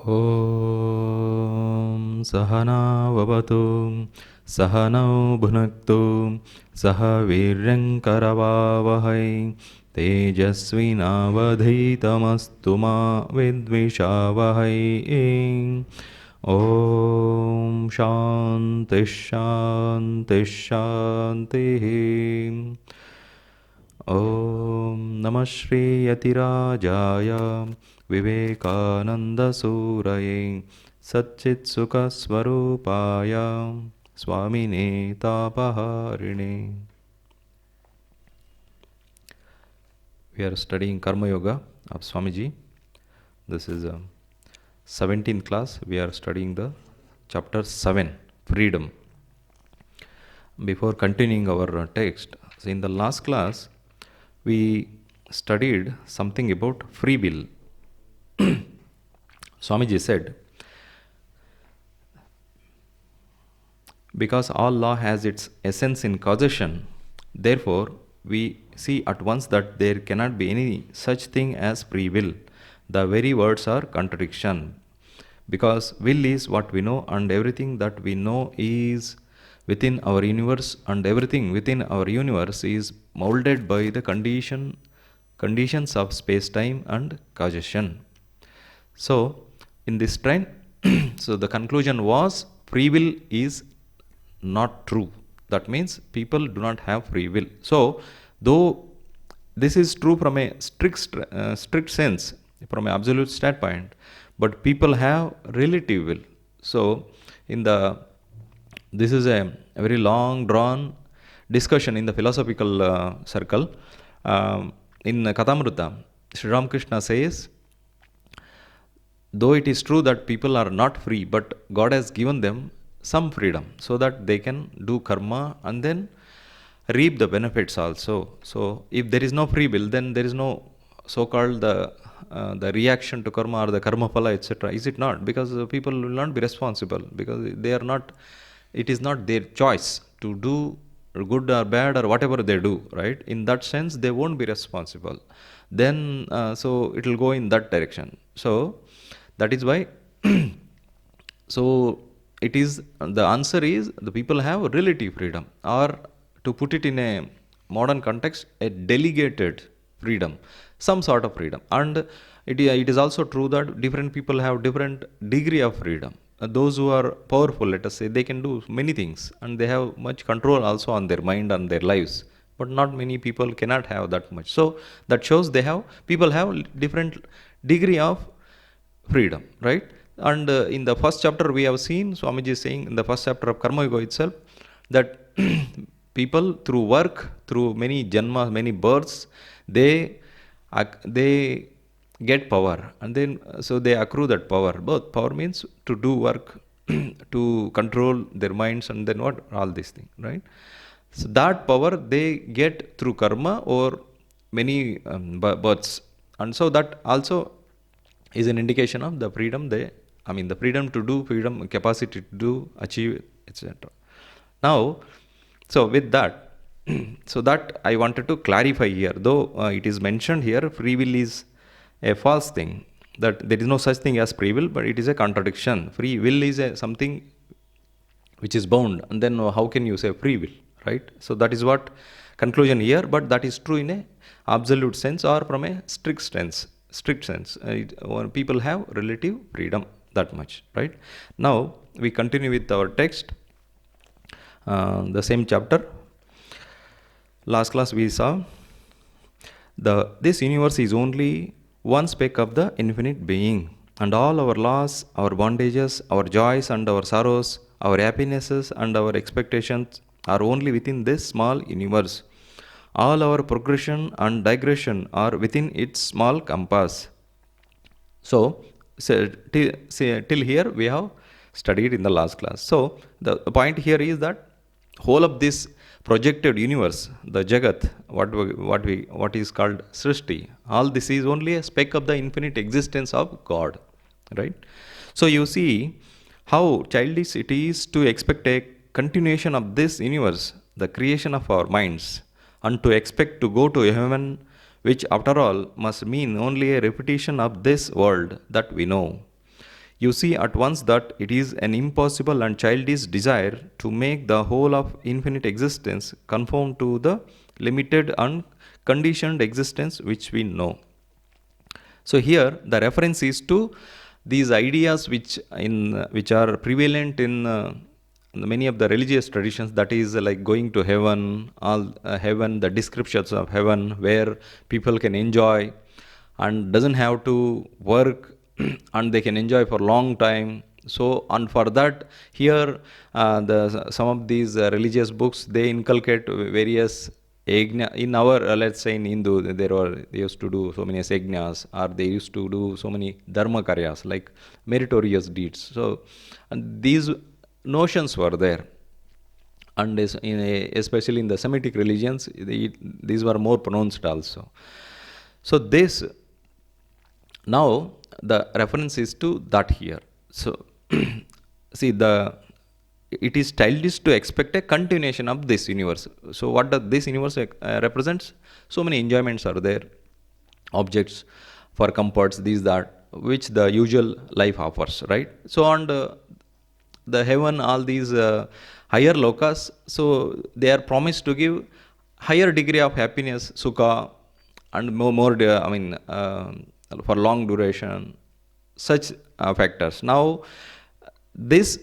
Om Sahana Vavatu Sahanau Bhunaktu Saha Viryankaravavahai Tejasvinavadhitamastu ma Vidvishavahai. Om Shanti Shanti Shanti. Om Namah Shri Yatirajaya Vivekananda Suraye Satchit Sukha Swarupaya Swamine Tapaharine. We are studying Karma Yoga of Swamiji. This is a 17th class. We are studying the chapter 7, Freedom. Before continuing our text, so in the last class, we studied something about free will. Swamiji said, because all law has its essence in causation, therefore we see at once that there cannot be any such thing as free will. The very words are contradiction. Because will is what we know, and everything that we know is within our universe, and everything within our universe is molded by the conditions of space-time and causation. So, in this train, so the conclusion was free will is not true. That means people do not have free will. So, though this is true from a strict sense, from an absolute standpoint, but people have relative will. So, this is a very long drawn discussion in the philosophical circle. In Kathamrita, Sri Ramakrishna says, though it is true that people are not free, but God has given them some freedom so that they can do karma and then reap the benefits also. So, if there is no free will, then there is no so-called the reaction to karma or the karma phala, etc. Is it not? Because people will not be responsible, because they are not. It is not their choice to do good or bad or whatever they do, right? In that sense, they won't be responsible. Then, so it will go in that direction. So, that is why. So, it is the answer is the people have relative freedom, or to put it in a modern context, a delegated freedom, some sort of freedom. And it is also true that different people have different degree of freedom. Those who are powerful, let us say, they can do many things and they have much control also on their mind and their lives. But not many people cannot have that much. So that shows people have different degree of freedom, right? And in the first chapter we have seen Swamiji is saying in the first chapter of Karma Yoga itself that people through work, through many janmas, many births, they get power, and then so they accrue that power. Both power means to do work, to control their minds, and then what, all these things, right? So that power they get through karma or many births, and so that also is an indication of the freedom the freedom to do, freedom, capacity to do, achieve, etc. Now, so with that, so that I wanted to clarify here, though it is mentioned here, free will is a false thing, that there is no such thing as free will, but it is a contradiction. Free will is something which is bound, and then how can you say free will, right? So that is what conclusion here, but that is true in a absolute sense or from a strict sense. People have relative freedom, that much, right? Now we continue with our text, the same chapter. Last class we saw this universe is only one speck of the infinite being, and all our laws, our bondages, our joys and our sorrows, our happinesses and our expectations are only within this small universe. All our progression and digression are within its small compass. So till here we have studied in the last class. So the point here is that whole of this projected universe, the Jagat, what is called Srishti, all this is only a speck of the infinite existence of God, right? So you see how childish it is to expect a continuation of this universe, the creation of our minds, and to expect to go to heaven, which after all must mean only a repetition of this world that we know. you see at once that it is an impossible and childish desire to make the whole of infinite existence conform to the limited and conditioned existence which we know. So here the reference is to these ideas which are prevalent in many of the religious traditions, that is like going to heaven, all heaven, the descriptions of heaven where people can enjoy and doesn't have to work and they can enjoy for a long time. So and for that here some of these religious books, they inculcate various yajna. In our let's say in Hindu, they used to do so many yajnas, or they used to do so many dharma karyas, like meritorious deeds. So and these notions were there, and especially in the Semitic religions, these were more pronounced also. So this, now the reference is to that here. So see, it is childish to expect a continuation of this universe. So what does this universe represents? So many enjoyments are there, objects for comforts, these that, which the usual life offers, right? So on the heaven, all these higher lokas, so they are promised to give higher degree of happiness, sukha, and for long duration, such factors. Now this,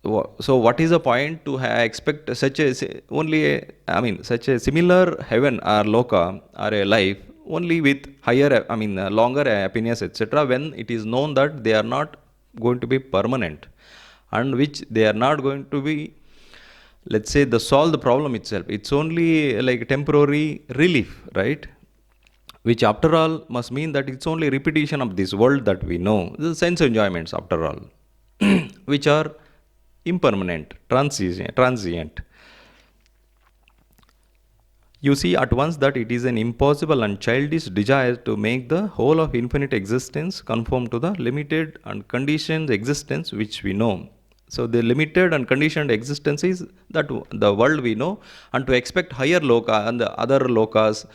so what is the point to expect such such a similar heaven or loka or a life only with higher, longer happiness, etc., when it is known that they are not going to be permanent, and which they are not going to be, let's say, solve the problem itself. It's only like temporary relief, right? Which after all must mean that it's only repetition of this world that we know, the sense enjoyments after all, which are impermanent, transient. You see at once that it is an impossible and childish desire to make the whole of infinite existence conform to the limited and conditioned existence which we know. So the limited and conditioned existence is that the world we know, and to expect higher loka and the other lokas,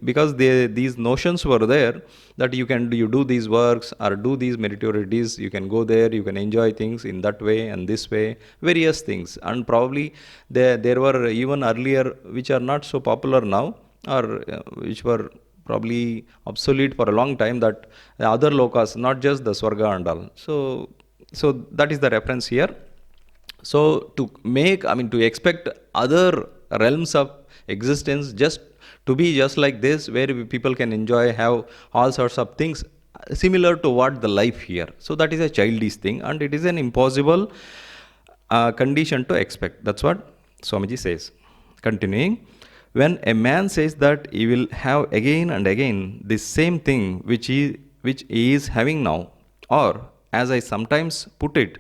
because these notions were there that you do these works or do these meritorious deeds, you can go there, you can enjoy things in that way and this way, various things. And probably there were even earlier which are not so popular now, or which were probably obsolete for a long time, that the other lokas, not just the swarga and all. So that is the reference here. So to expect other realms of existence just to be just like this, where people can enjoy, have all sorts of things similar to what the life here. So that is a childish thing, and it is an impossible condition to expect. That's what Swamiji says. Continuing, when a man says that he will have again and again the same thing which he is having now, or as I sometimes put it,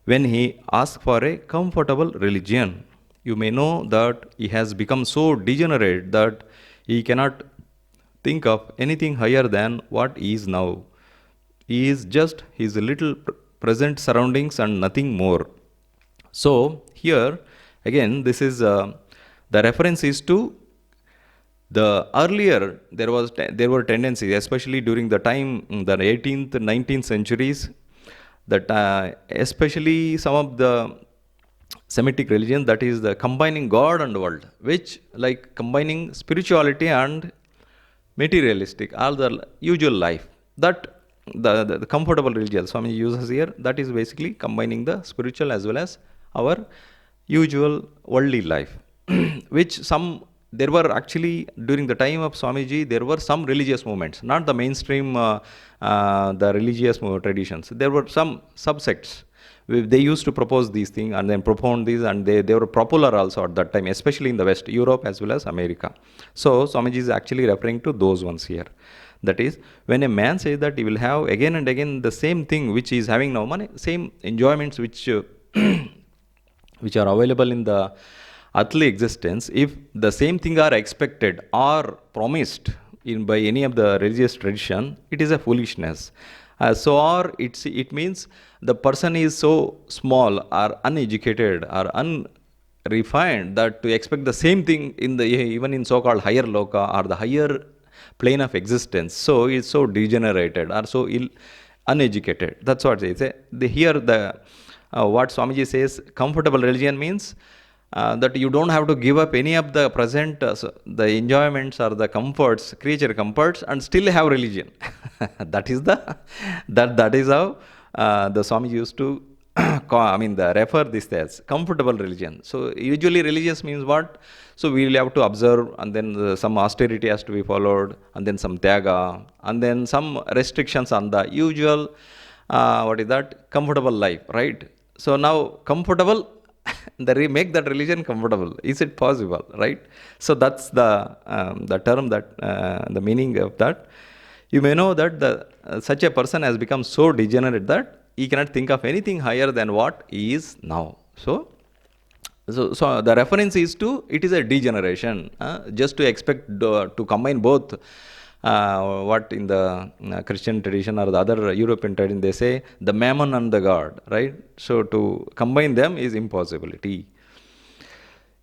when he asks for a comfortable religion, you may know that he has become so degenerate that he cannot think of anything higher than what he is now. He is just his little present surroundings and nothing more. So here again, this is the reference is to the earlier. There were tendencies, especially during the time, the 18th, 19th centuries, that especially some of the Semitic religion, that is the combining God and world, which like combining spirituality and materialistic, all the usual life. That the comfortable religion Swami uses here, that is basically combining the spiritual as well as our usual worldly life, which there were actually during the time of Swamiji, there were some religious movements, not the mainstream the religious traditions. There were some subsects. They used to propose these things and then propound these, and they were popular also at that time, especially in the West, Europe as well as America. So Swamiji is actually referring to those ones here. That is, when a man says that he will have again and again the same thing which he is having now, same enjoyments which which are available in the earthly existence, if the same thing are expected or promised by any of the religious tradition, it is a foolishness. Or it means the person is so small or uneducated or unrefined that to expect the same thing even in so-called higher loka or the higher plane of existence. So it's so degenerated or so ill, uneducated. That's what they say. They hear what Swamiji says, comfortable religion means that you don't have to give up any of the present the enjoyments or the comforts, creature comforts, and still have religion. That is that is how the Swami used to refer this as comfortable religion. So usually religious means what? So we will have to observe, and then some austerity has to be followed, and then some tyaga, and then some restrictions on the usual what is that, comfortable life, right? So now comfortable, make that religion comfortable. Is it possible, right? So that's the term, that the meaning of that. You may know that such a person has become so degenerate that he cannot think of anything higher than what he is now. So the reference is to, it is a degeneration. Just to expect to combine both, what in the Christian tradition or the other European tradition they say, the mammon and the God, right? So to combine them is impossibility.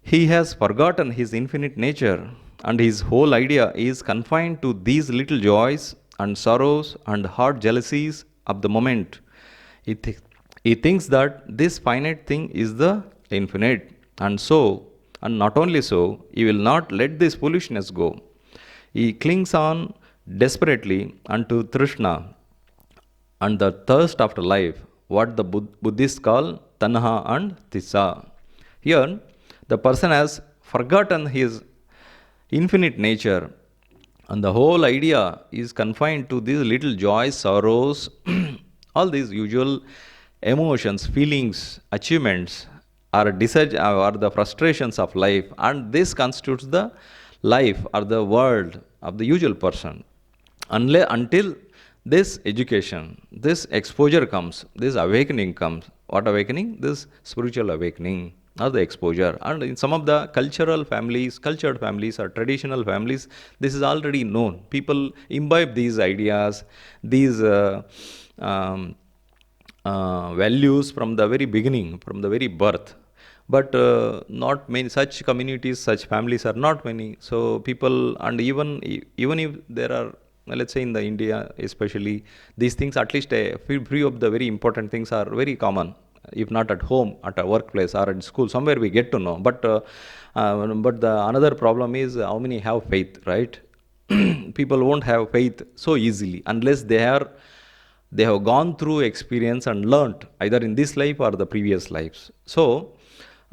He has forgotten his infinite nature, and his whole idea is confined to these little joys and sorrows and hard jealousies of the moment. He thinks that this finite thing is the infinite, and not only so, he will not let this foolishness go. He clings on desperately unto Trishna and the thirst after life, what the Buddhists call Tanha and Tissa. Here, the person has forgotten his infinite nature, and the whole idea is confined to these little joys, sorrows, all these usual emotions, feelings, achievements, or the frustrations of life, and this constitutes the life or the world of the usual person. Until this education, this exposure comes, this awakening comes. What awakening? This spiritual awakening or the exposure. And in some of the cultured families or traditional families, this is already known. People imbibe these ideas, these values from the very beginning, from the very birth. But not many such communities, such families are not many. So people, and even if there are, let's say in the India especially, these things, at least a few of the very important things are very common. If not at home, at a workplace or at school, somewhere we get to know. But the another problem is how many have faith, right? People won't have faith so easily unless they have gone through experience and learnt either in this life or the previous lives. So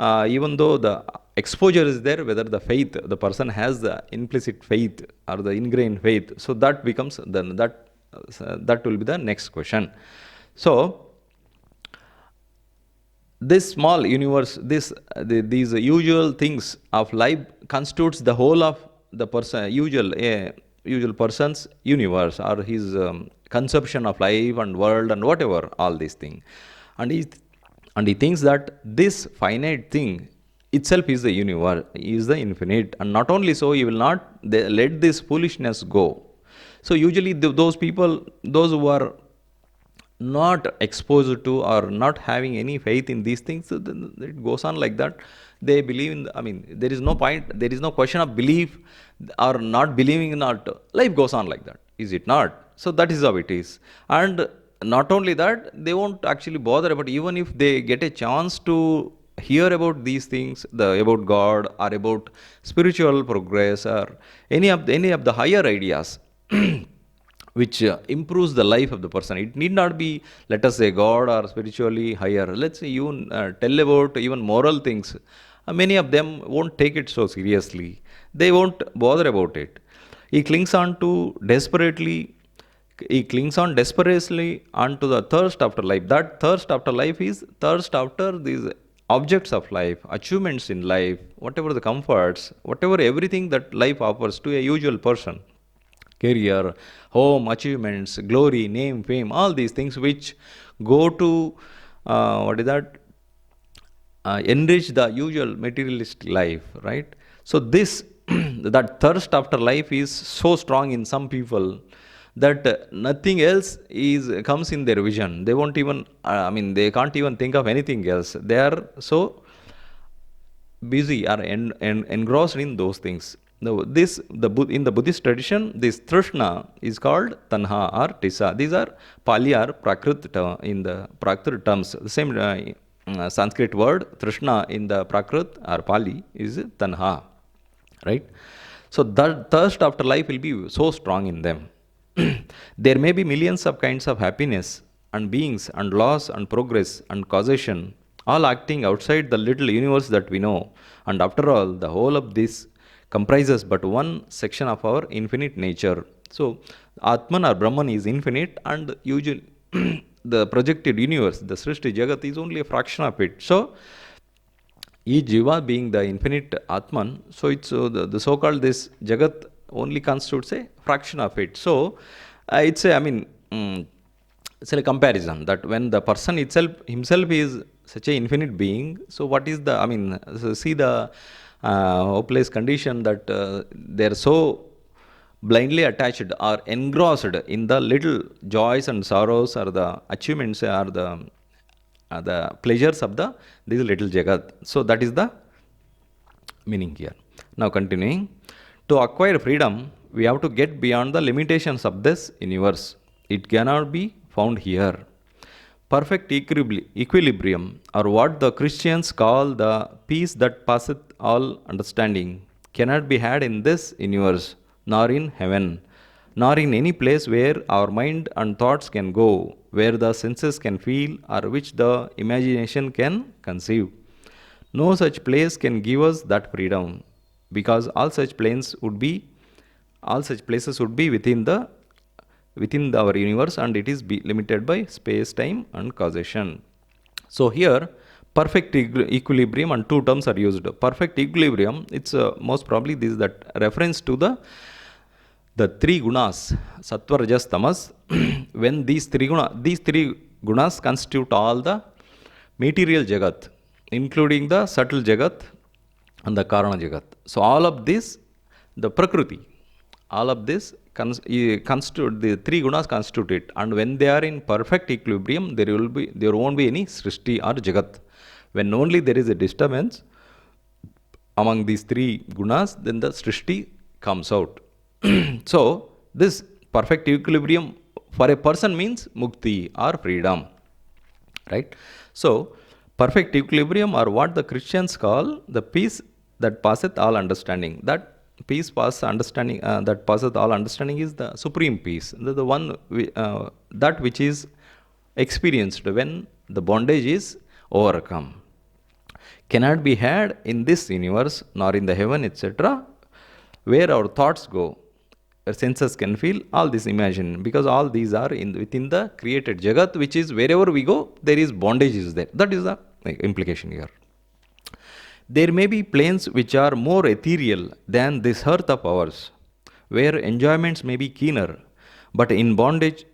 even though the exposure is there, whether the person has the implicit faith or the ingrained faith, so that becomes that will be the next question. So this small universe, these usual things of life constitutes the whole of the usual person's universe, or his conception of life and world and whatever, all these things. And he thinks that this finite thing itself is the universe, is the infinite. And not only so, he will not let this foolishness go. So usually those people, those who are not exposed to or not having any faith in these things, so then it goes on like that. They believe in, there is no point, there is no question of belief or not believing, not, life goes on like that, is it not? So that is how it is. And not only that, they won't actually bother about, even if they get a chance to hear about these things, about God or about spiritual progress or any of the higher ideas which improves the life of the person. It need not be, let us say, God or spiritually higher. Let's say even tell about even moral things. Many of them won't take it so seriously. They won't bother about it. He clings on desperately onto the thirst after life. That thirst after life is thirst after these objects of life, achievements in life, whatever the comforts, whatever everything that life offers to a usual person. Career, home, achievements, glory, name, fame, all these things which go to enrich the usual materialistic life, right? So this that thirst after life is so strong in some people that nothing else comes in their vision. They won't even, they can't even think of anything else. They are so busy or engrossed in those things. Now, in the Buddhist tradition, this Trishna is called Tanha or Tisa. These are Pali or Prakrit in the Prakrit terms. The same Sanskrit word Trishna in the Prakrit or Pali is Tanha, right? So that thirst after life will be so strong in them. There may be millions of kinds of happiness and beings and loss and progress and causation, all acting outside the little universe that we know. And after all, the whole of this comprises but one section of our infinite nature. So, Atman or Brahman is infinite, and usually the projected universe, the Srishti Jagat, is only a fraction of it. So, each jiva being the infinite Atman, so it's the so-called this Jagat only constitutes a fraction of it. So, it's a, it's a comparison that when the person himself is such a infinite being, so what is the, so see the hopeless condition that they are so blindly attached or engrossed in the little joys and sorrows or the achievements or the pleasures of this little jagat. So that is the meaning here. Now continuing, to acquire freedom, we have to get beyond the limitations of this universe. It cannot be found here. Perfect equilibrium, or what the Christians call the peace that passeth all understanding, cannot be had in this universe, nor in heaven, nor in any place where our mind and thoughts can go, where the senses can feel, or which the imagination can conceive. No such place can give us that freedom, because all such places would be within our universe, and it is limited by space, time, and causation. So here, perfect equilibrium and two terms are used. Perfect equilibrium, it's most probably this is that reference to the three gunas, sattva, rajas, tamas. When these three gunas constitute all the material jagat, including the subtle jagat and the karana jagat. So all of this, the prakriti, all of this constitute, the three gunas constitute it, and when they are in perfect equilibrium, there won't be any srishti or jagat. When only there is a disturbance among these three gunas, then the srishti comes out. So this perfect equilibrium for a person means mukti or freedom, right? So perfect equilibrium, or what the Christians call the peace that passeth all understanding. That peace passes understanding, that passeth all understanding is the supreme peace, the one that which is experienced when the bondage is overcome. Cannot be had in this universe, nor in the heaven, etc., where our thoughts go, our senses can feel, all this imagine, because all these are within the created jagat, which is wherever we go, there is bondage is there. That is the implication here. There may be planes which are more ethereal than this earth of ours, where enjoyments may be keener, but in bondage,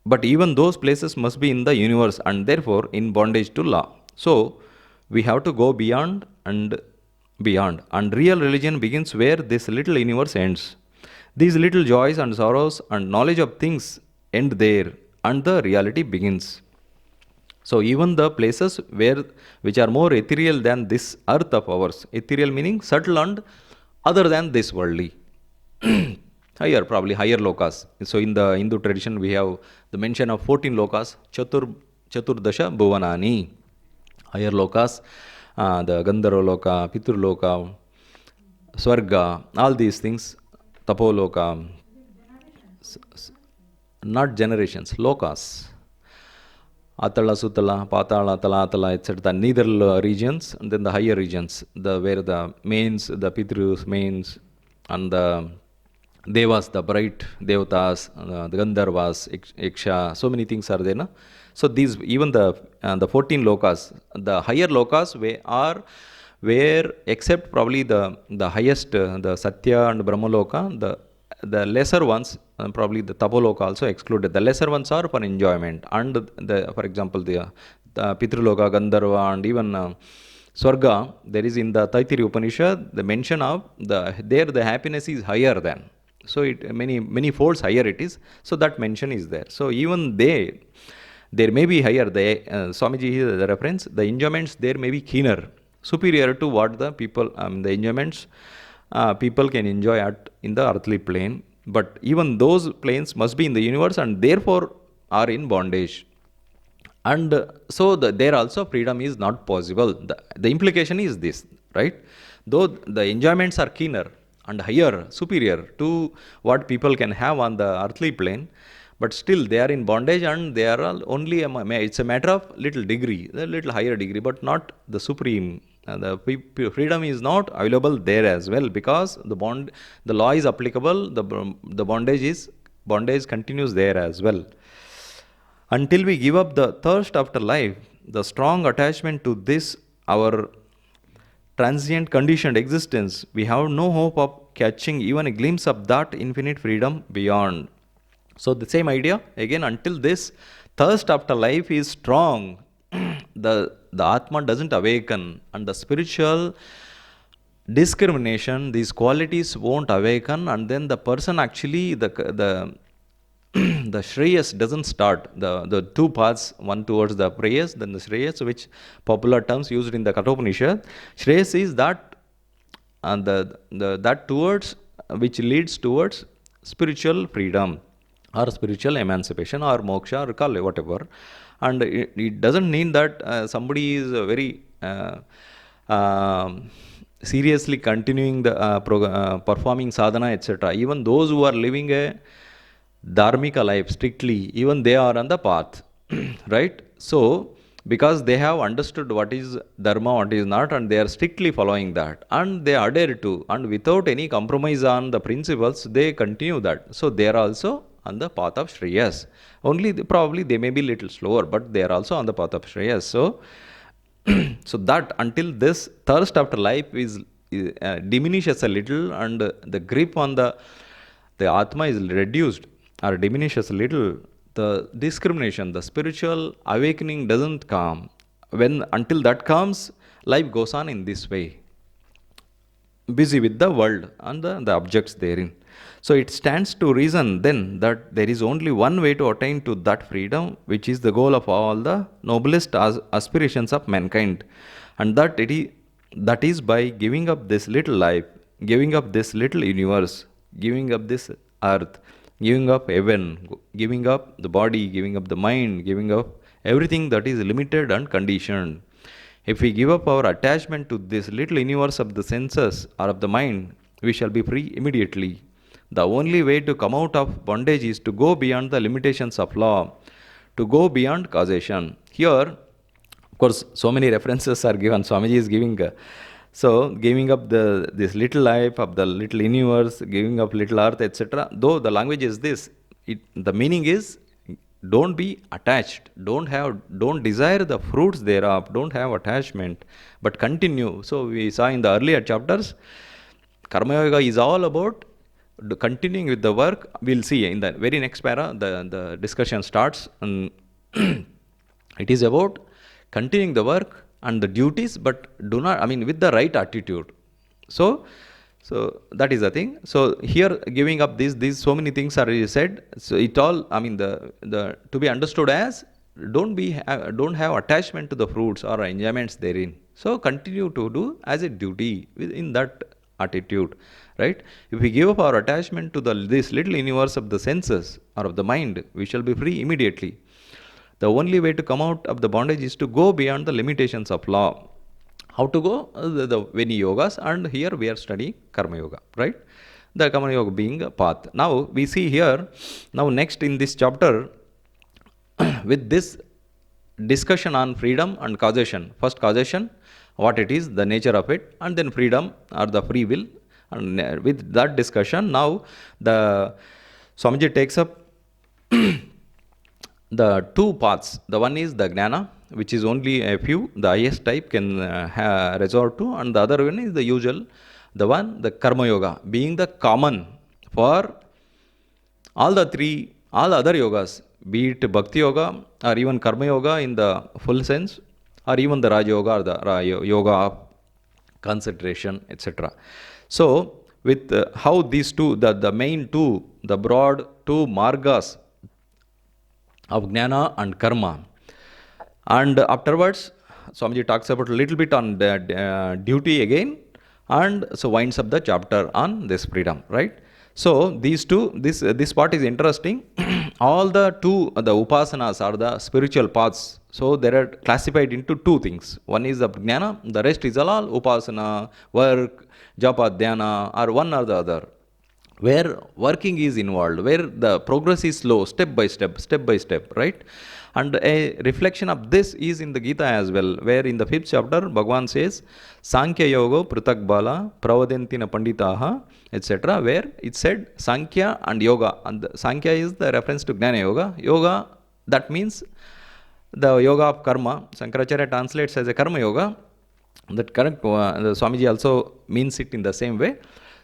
but even those places must be in the universe and therefore in bondage to law. So we have to go beyond and beyond, and real religion begins where this little universe ends. These little joys and sorrows and knowledge of things end there, and the reality begins. So even the places which are more ethereal than this earth of ours, ethereal meaning subtle and other than this worldly, higher, probably higher lokas. So in the Hindu tradition we have the mention of 14 lokas, Chaturdasha Bhuvanani, higher lokas, the Gandharva loka, Pitru loka, Swarga, all these things, Tapoloka, not generations, lokas. Atala, Sutala, Patala, Talatala, etc. Neither regions, and then the higher regions, where the mains, the Pitrus, mains, and the Devas, the bright Devatas, the Gandharvas, Iksha, so many things are there. No? So these, even the 14 lokas, the higher lokas where except probably the highest, the Satya and Brahmaloka, the lesser ones, probably the Tapoloka also excluded. The lesser ones are for enjoyment, and for example the Pitruloka, Gandharva, and even Swarga. There is in the Taittiriya Upanishad the mention of the happiness is higher than. So it many folds higher it is. So that mention is there. So even there may be higher. Swamiji the reference, the enjoyments there may be keener, superior to what the people the enjoyments people can enjoy in the earthly plane. But even those planes must be in the universe and therefore are in bondage. And so there also freedom is not possible. The implication is this, right? Though the enjoyments are keener and higher, superior to what people can have on the earthly plane, but still they are in bondage and they are only, it's a matter of little degree, a little higher degree, but not the supreme. The freedom is not available there as well, because the law is applicable, the bondage continues there as well. Until we give up the thirst after life, the strong attachment to this, our transient conditioned existence, we have no hope of catching even a glimpse of that infinite freedom beyond. So, the same idea again, until this thirst after life is strong, the Atma doesn't awaken, and the spiritual discrimination, these qualities won't awaken, and then the person actually, the Shreyas doesn't start. The two paths, one towards the Preyas, then the Shreyas, which popular terms used in the Kathopanishad. Shreyas is that, and that towards, which leads towards spiritual freedom or spiritual emancipation or moksha or kal, whatever. And it doesn't mean that somebody is very seriously continuing the performing sadhana, etc. Even those who are living a dharmika life strictly, even they are on the path, right? So, because they have understood what is dharma, what is not, and they are strictly following that, and they adhere to, and without any compromise on the principles, they continue that. So, they are also on the path of Shreyas. Only probably they may be little slower, but they are also on the path of Shreyas. So, so that until this thirst after life is diminishes a little, and the grip on the Atma is reduced or diminishes a little, the discrimination, the spiritual awakening doesn't come. Until that comes, life goes on in this way, busy with the world and the objects therein. So it stands to reason then that there is only one way to attain to that freedom, which is the goal of all the noblest aspirations of mankind, and that is by giving up this little life, giving up this little universe, giving up this earth, giving up heaven, giving up the body, giving up the mind, giving up everything that is limited and conditioned. If we give up our attachment to this little universe of the senses or of the mind, we shall be free immediately. The only way to come out of bondage is to go beyond the limitations of law, to go beyond causation. Here, of course, so many references are given. Swamiji is giving, giving up this little life of the little universe, giving up little earth, etc. Though the language is this, the meaning is, don't be attached, don't desire the fruits thereof, don't have attachment, but continue. So we saw in the earlier chapters, Karma Yoga is all about continuing with the work. We'll see in the very next para, the discussion starts, and it is about continuing the work and the duties, but with the right attitude. So that is the thing. So here, giving up these so many things are said. So it all, the to be understood as, don't have attachment to the fruits or enjoyments therein. So continue to do as a duty in that attitude, right? If we give up our attachment to this little universe of the senses or of the mind, we shall be free immediately. The only way to come out of the bondage is to go beyond the limitations of law. How to go? The many yogas, and here we are studying Karma Yoga, right? The Karma Yoga being a path. Now we see here, now next in this chapter, with this discussion on freedom and causation. First causation, what it is, the nature of it, and then freedom or the free will. And with that discussion, now the Swamiji takes up the two paths. The one is the Jnana, which is only a few, the highest type can resort to, and the other one is the usual, the Karma Yoga, being the common for all other yogas, be it Bhakti Yoga or even Karma Yoga in the full sense, or even the Raj Yoga or the Yoga of concentration, etc. So, with how these two, the main two, the broad two margas of Jnana and Karma, and afterwards, Swamiji talks about a little bit on the duty again, and so winds up the chapter on this freedom, right? So these two, this part is interesting. All the upasanas are the spiritual paths. So they are classified into two things. One is the jnana, the rest is all upasana, work, japa, dhyana, or one or the other. Where working is involved, where the progress is slow, step by step, right? And a reflection of this is in the Gita as well, where in the 5th chapter, Bhagavan says, Sankhya Yoga Prutak Bala Pravadentina Panditaha, etc., where it said Sankhya and Yoga. And the Sankhya is the reference to Jnana Yoga. Yoga, that means the yoga of karma. Shankaracharya translates as a karma yoga. That correct, the Swamiji also means it in the same way.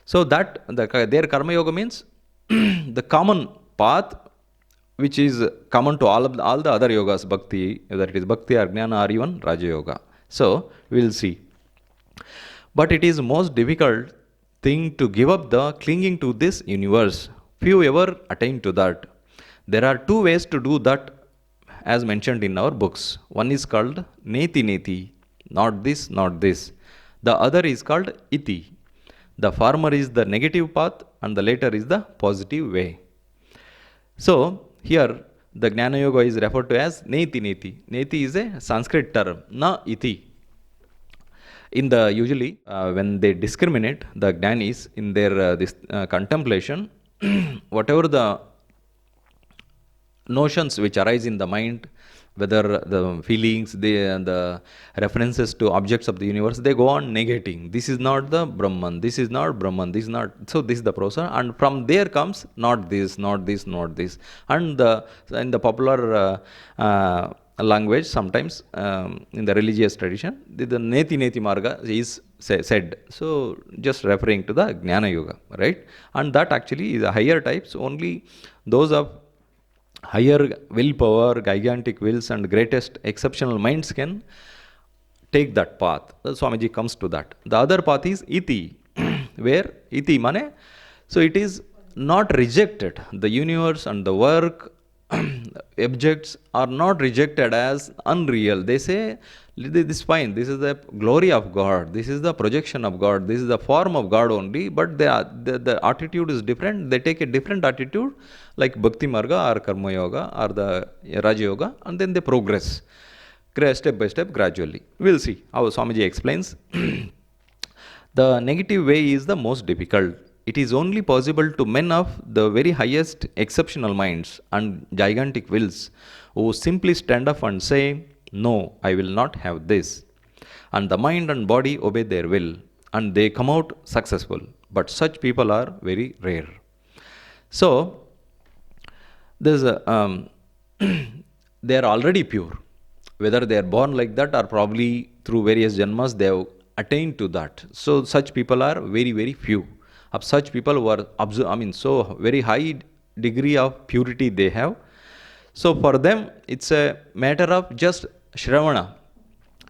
So that their karma yoga means the common path which is common to all the other yogas, bhakti, whether it is bhakti or jnana or even raja yoga. So we will see. But it is most difficult thing to give up the clinging to this universe. Few ever attain to that. There are two ways to do that as mentioned in our books. One is called neti neti, not this, not this. The other is called iti. The former is the negative path and the later is the positive way. So here the Jnana Yoga is referred to as neti neti. Neti is a Sanskrit term, na iti. In the usually when they discriminate the Jnanis in their contemplation, whatever the notions which arise in the mind, whether the feelings, the references to objects of the universe, they go on negating. This is not the Brahman, this is not Brahman, this is not. So this is the process, and from there comes not this, not this, not this. And in the popular language, sometimes in the religious tradition, the neti neti marga is said. So just referring to the Jnana Yoga, right? And that actually is a higher types. Only those of higher willpower, gigantic wills, and greatest exceptional minds can take that path. The Swamiji comes to that. The other path is iti, where iti mane, so it is not rejected. The universe and the work, objects are not rejected as unreal. They say, this is fine, this is the glory of God, this is the projection of God, this is the form of God only, but the attitude is different. They take a different attitude, like Bhakti Marga or Karma Yoga or the Raja Yoga, and then they progress step by step gradually. We'll see how Swamiji explains. The negative way is the most difficult. It is only possible to men of the very highest exceptional minds and gigantic wills who simply stand up and say, no, I will not have this. And the mind and body obey their will, and they come out successful. But such people are very rare. So, there's they are already pure. Whether they are born like that or probably through various janmas they have attained to that. So such people are very, very few. Of such people who are, so very high degree of purity they have. So for them, it's a matter of just Shravana.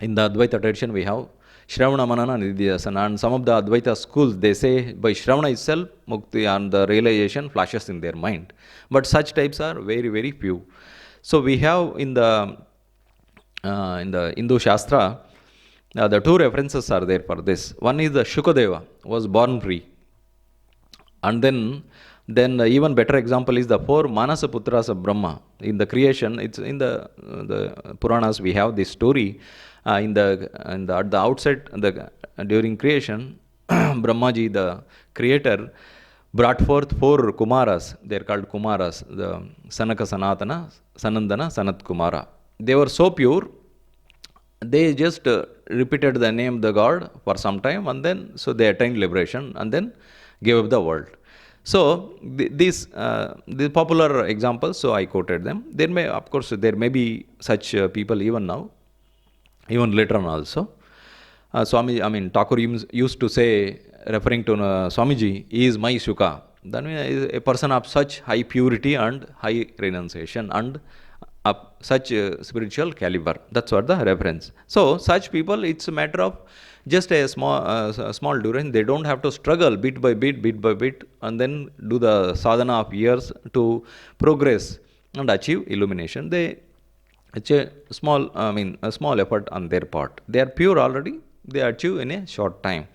In the Advaita tradition, we have Shravana, Manana, Nidhyasana, and some of the Advaita schools, they say by Shravana itself, Mukti and the realization flashes in their mind. But such types are very, very few. So we have in the Hindu Shastra, the two references are there for this. One is the Shukadeva was born free. And then the even better example is the four Manasa Putras of Brahma. In the creation, it's in the Puranas we have this story. At the outset, during creation, Brahmaji, the creator, brought forth four Kumaras. They are called Kumaras, the Sanaka Sanatana, Sanandana, Sanat Kumara. They were so pure, they just repeated the name of the God for some time, and then so they attained liberation and then gave up the world. So these the popular examples, so I quoted them. There may, of course, there may be such people even now, even later on also. Swami, Thakur used to say, referring to Swamiji, he is my Shuka. That means a person of such high purity and high renunciation and such spiritual caliber. That's what the reference. So such people, it's a matter of just a small duration. They don't have to struggle bit by bit, and then do the sadhana of years to progress and achieve illumination. It's a small effort on their part. They are pure already. They achieve in a short time.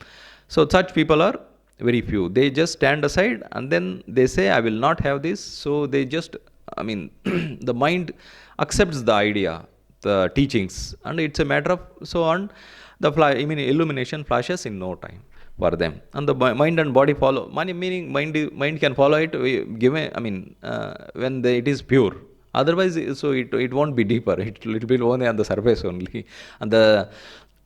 So such people are very few. They just stand aside and then they say, I will not have this. So they just, I mean, the mind accepts the idea, the teachings, and it's a matter of so on. Illumination flashes in no time for them, and the mind and body follow. Meaning mind can follow it. Given, when it is pure. Otherwise, so it won't be deeper. It will be only on the surface only, and the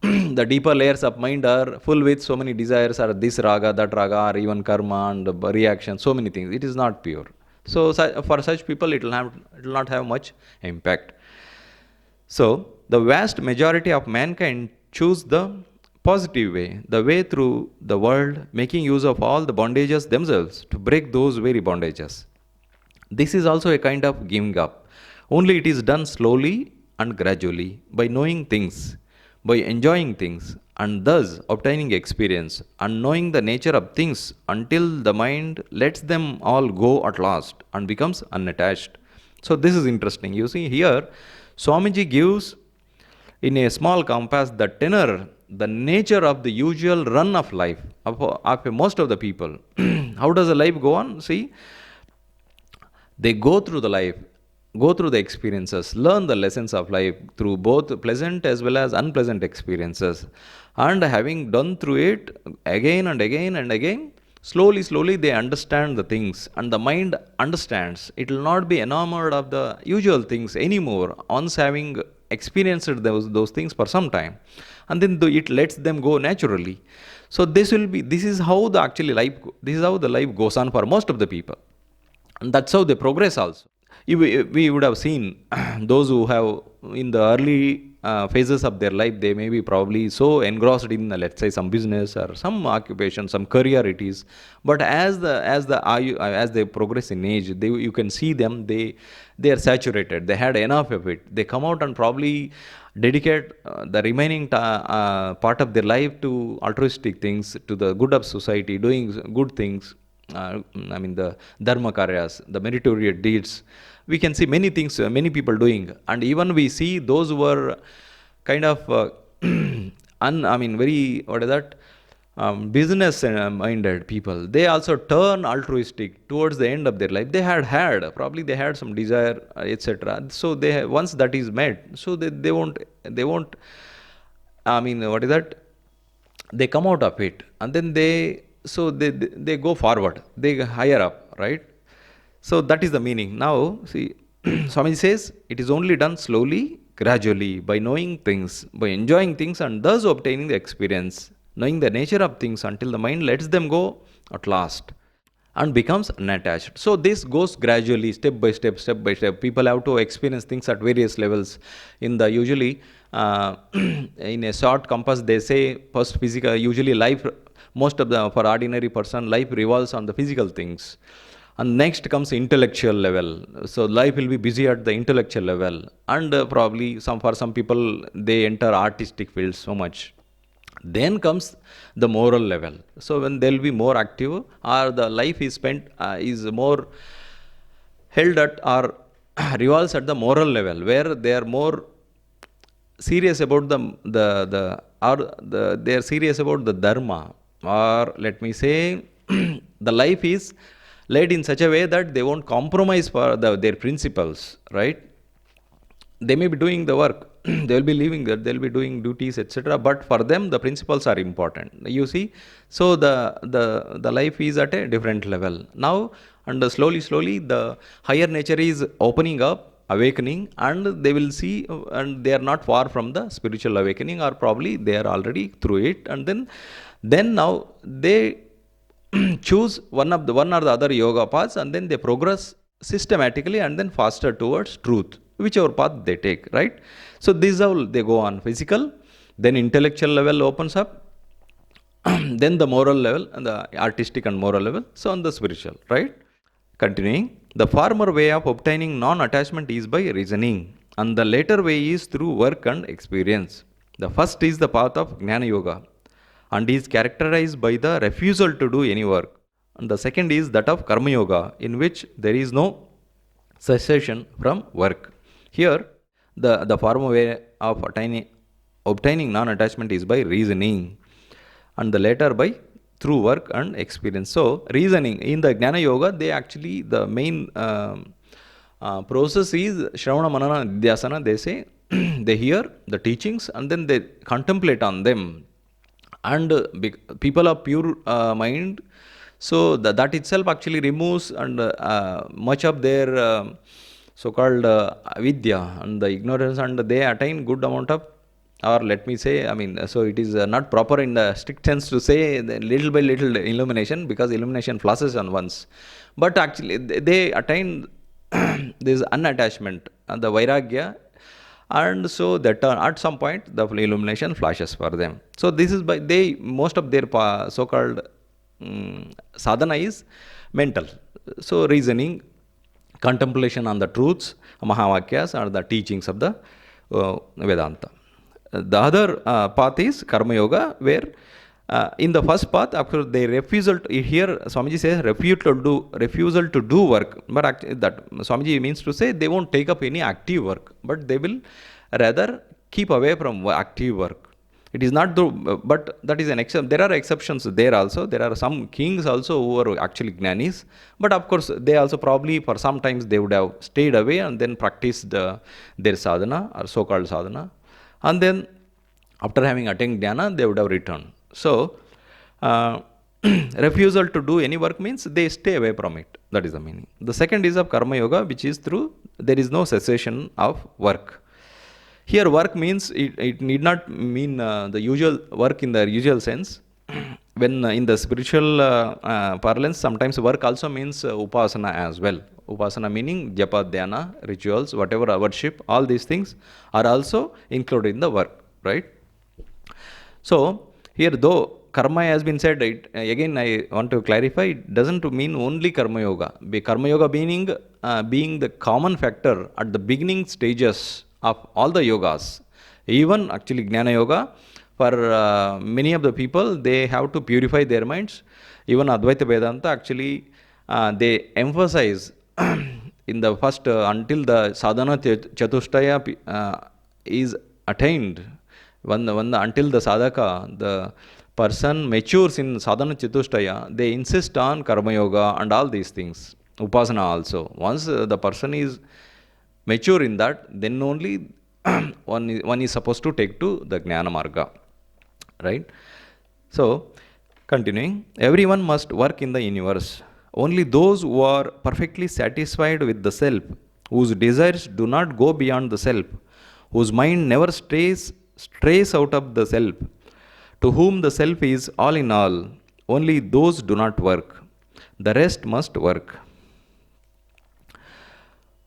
the deeper layers of mind are full with so many desires, or this raga, that raga, or even karma and reaction, so many things. It is not pure. So for such people, it will not have much impact. So the vast majority of mankind choose the positive way, the way through the world, making use of all the bondages themselves to break those very bondages. This is also a kind of giving up. Only it is done slowly and gradually by knowing things, by enjoying things, and thus obtaining experience and knowing the nature of things until the mind lets them all go at last and becomes unattached. So, this is interesting. You see, here Swamiji gives in a small compass the tenor, the nature of the usual run of life of most of the people. How does the life go on? See, they go through the life, go through the experiences, learn the lessons of life through both pleasant as well as unpleasant experiences. And having done through it again and again and again, slowly they understand the things, and the mind understands. It will not be enamored of the usual things anymore once having experienced those things for some time. And then it lets them go naturally. So this is how this is how the life goes on for most of the people. And that's how they progress also. We would have seen those who have in the early phases of their life, they may be probably so engrossed in, let's say, some business or some occupation, some career it is. But as they progress in age, you can see them, they are saturated. They had enough of it. They come out and probably dedicate the remaining part of their life to altruistic things, to the good of society, doing good things. The dharma karyas, the meritorious deeds. We can see many things, many people doing, and even we see those who were kind of very, what is that, business minded people. They also turn altruistic towards the end of their life. They probably they had some desire, etc. So once that is met, so they won't. What is that? They come out of it, and then they go forward, they higher up, right? So that is the meaning. Now, see, Swamiji says it is only done slowly, gradually, by knowing things, by enjoying things, and thus obtaining the experience, knowing the nature of things until the mind lets them go at last and becomes unattached. So this goes gradually, step by step, step by step. People have to experience things at various levels. Usually, in a short compass, they say first physical. Usually, life, for ordinary person, life revolves on the physical things. And next comes intellectual level. So life will be busy at the intellectual level, and probably for some people they enter artistic fields so much. Then comes the moral level. So when they'll be more active, or the life is spent is more held at or revolves at the moral level, where they are more serious about they are serious about the dharma, or let me say, the life is led in such a way that they won't compromise for their principles, right? They may be doing the work, they will be leaving there, they will be doing duties, etc. But for them, the principles are important. You see, so the life is at a different level now, and slowly, the higher nature is opening up, awakening, and they will see, and they are not far from the spiritual awakening, or probably they are already through it, and then now they choose one or the other yoga paths, and then they progress systematically and then faster towards truth, whichever path they take, right? So this is how they go on: physical, then intellectual level opens up, then the moral level, and the artistic and moral level, so on the spiritual, right? Continuing, the former way of obtaining non-attachment is by reasoning, and the later way is through work and experience. The first is the path of Jnana Yoga, and is characterized by the refusal to do any work. And the second is that of Karma Yoga, in which there is no cessation from work. Here, the former way of obtaining non-attachment is by reasoning, and the later by through work and experience. So reasoning in the Jnana Yoga, they actually, the main process is Shravana Manana Nidhyasana. They say they hear the teachings and then they contemplate on them. And people of pure mind, so that itself actually removes and much of their so-called vidya and the ignorance, and they attain good amount of, or let me say, I mean, so it is not proper in the strict sense to say little by little illumination, because illumination flashes on once, but actually they attain this unattachment and the vairagya, and so that at some point the illumination flashes for them. So this is by they, most of their so-called sadhana is mental, so reasoning, contemplation on the truths, mahavakyas, or the teachings of the Vedanta. The other path is Karma Yoga, where in the first path, after they refusal to, here Swamiji says refusal to do work, but actually that Swamiji means to say they won't take up any active work, but they will rather keep away from active work. It is not but that is an exception. There are exceptions there also. There are some kings also who are actually jnanis, but of course they also probably for some times they would have stayed away and then practiced their sadhana or so-called sadhana, and then after having attained jnana they would have returned. So refusal to do any work means they stay away from it. That is the meaning. The second is of Karma Yoga, which is through there is no cessation of work. Here work means, it need not mean the usual work in the usual sense. When in the spiritual parlance, sometimes work also means upasana as well. Upasana meaning japa, dhyana, rituals, whatever worship, all these things are also included in the work, right? So here though karma has been said, again I want to clarify, it doesn't mean only Karma Yoga. Karma Yoga meaning being the common factor at the beginning stages of all the yogas. Even actually Jnana Yoga, for many of the people, they have to purify their minds. Even Advaita Vedanta actually they emphasize in the first until the sadhana chatushtaya is attained, until the sadhaka, the person matures in sadhana chatushtaya, they insist on Karma Yoga and all these things, upasana also. Once the person is mature in that, then only one is supposed to take to the Jnana Marga, right? So, continuing, everyone must work in the universe. Only those who are perfectly satisfied with the self, whose desires do not go beyond the self, whose mind never strays out of the self, to whom the self is all in all, only those do not work. The rest must work.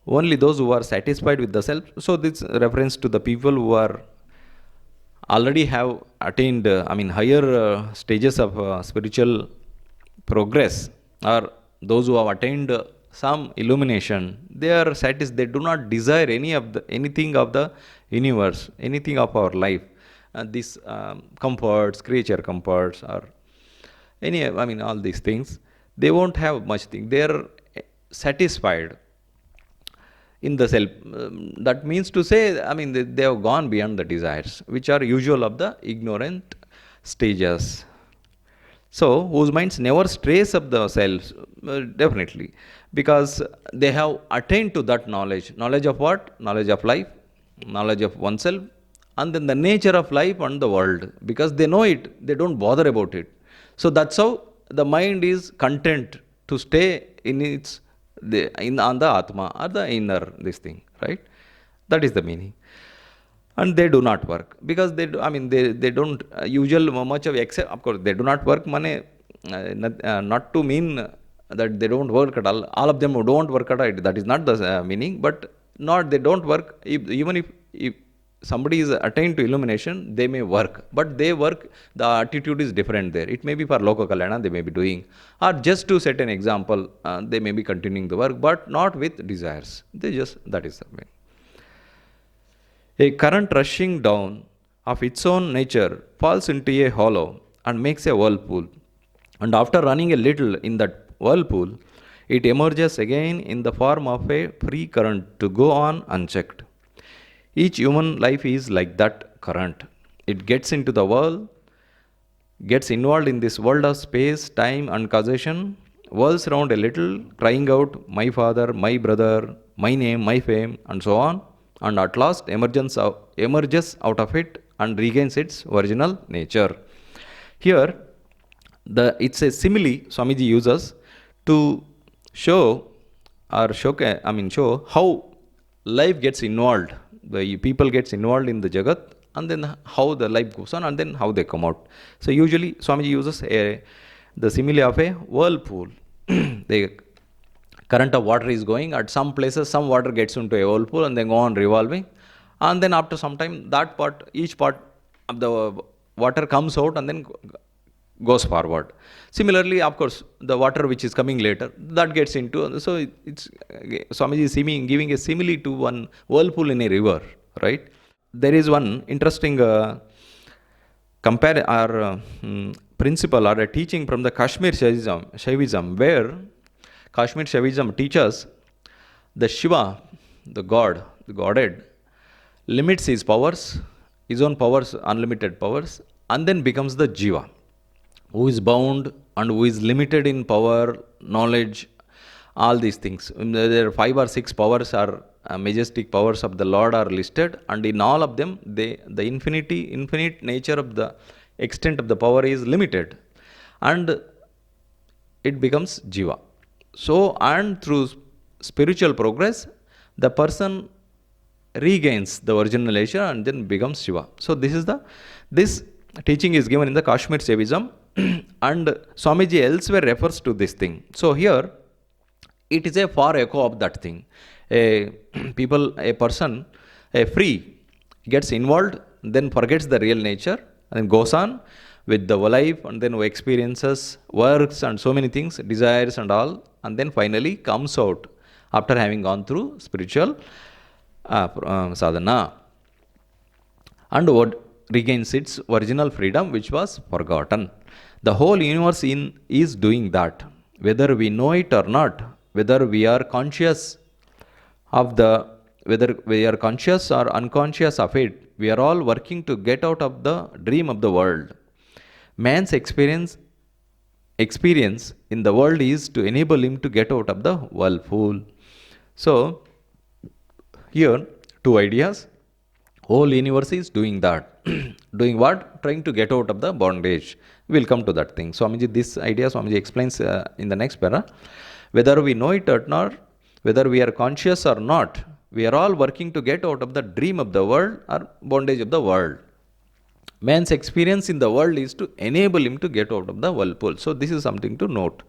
Only those who are satisfied with the self. So this reference to the people who are already have attained, higher stages of spiritual progress, or those who have attained some illumination. They are satisfied. They do not desire anything of the universe, anything of our life. These comforts, creature comforts, or all these things. They won't have much thing. They are satisfied in the self. That means to say, they have gone beyond the desires, which are usual of the ignorant stages. So, whose minds never strays of the selves, definitely, because they have attained to that knowledge. Knowledge of what? Knowledge of life, knowledge of oneself, and then the nature of life and the world. Because they know it, they don't bother about it. So that's how the mind is content to stay in its on the Atma, or the inner this thing, right? That is the meaning. And they do not work because they don't usual much of except, of course they do not work money, not to mean that they don't work at all of them don't work at all, that is not the meaning, but not they don't work. Even if somebody is attained to illumination, they may work, but they work, the attitude is different there. It may be for Loka Kalyana they may be doing, or just to set an example, they may be continuing the work, but not with desires. That is the way. A current rushing down of its own nature falls into a hollow and makes a whirlpool. And after running a little in that whirlpool, it emerges again in the form of a free current to go on unchecked. Each human life is like that current. It gets into the world, gets involved in this world of space, time, and causation, whirls around a little, crying out, my father, my brother, my name, my fame, and so on, and at last emerges out of it and regains its original nature. Here, it's a simile Swamiji uses to show show how life gets involved. The people gets involved in the Jagat, and then how the life goes on, and then how they come out. So usually Swamiji uses the simile of a whirlpool. The current of water is going at some places, some water gets into a whirlpool and then go on revolving, and then after some time each part of the water comes out and then goes forward. Similarly, of course, the water which is coming later, that gets into, so it's Swamiji is giving a simile to one whirlpool in a river, right? There is one interesting principle or a teaching from the Kashmir Shaivism, where Kashmir Shaivism teaches the Shiva, the God, the Godhead, limits his powers, his own powers, unlimited powers, and then becomes the Jiva, who is bound and who is limited in power, knowledge, all these things. There are 5 or 6 powers are majestic powers of the Lord are listed, and in all of them, the infinite nature of the extent of the power is limited, and it becomes Jiva. So, and through spiritual progress, the person regains the original nature and then becomes Shiva. So, this teaching is given in the Kashmir Shaivism, and Swamiji elsewhere refers to this thing. So, here it is a far echo of that thing. A person, a free, gets involved, then forgets the real nature, and then goes on with the life, and then experiences, works, and so many things, desires and all, and then finally comes out after having gone through spiritual sadhana, and regains its original freedom which was forgotten. The whole universe is doing that, whether we know it or not, whether we are conscious or unconscious of it. We are all working to get out of the dream of the world. Man's experience in the world is to enable him to get out of the whirlpool. So, here, 2 ideas. Whole universe is doing that. Doing what? Trying to get out of the bondage. We will come to that thing. This idea Swamiji explains in the next para. Whether we know it or not, whether we are conscious or not, we are all working to get out of the dream of the world or bondage of the world. Man's experience in the world is to enable him to get out of the whirlpool. So, this is something to note.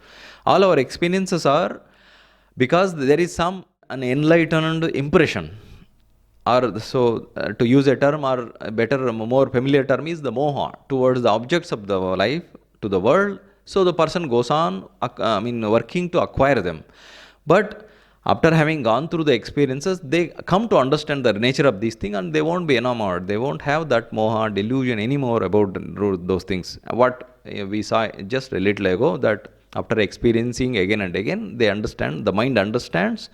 All our experiences are because there is an enlightened impression, or so to use a term, or a better, more familiar term is the moha towards the objects of the life, to the world. So, the person goes on working to acquire them. But after having gone through the experiences, they come to understand the nature of these things, and they won't be enamored. They won't have that moha, delusion anymore about those things. What we saw just a little ago, that after experiencing again and again, they understand, the mind understands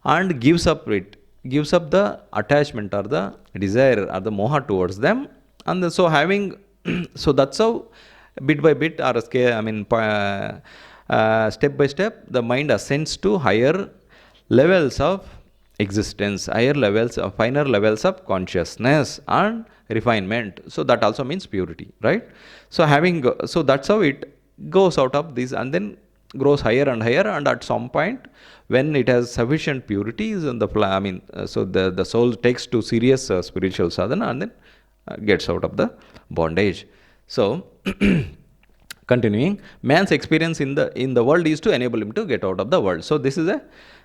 and gives up the attachment or the desire or the moha towards them. And so so that's how bit by bit, or step by step, the mind ascends to higher levels of existence, higher levels of finer levels of consciousness and refinement. So that also means purity, right? So that's how it goes out of this and then grows higher and higher, and at some point when it has sufficient purities and so the soul takes to serious spiritual sadhana and then gets out of the bondage. So continuing, man's experience in the world is to enable him to get out of the world. So this is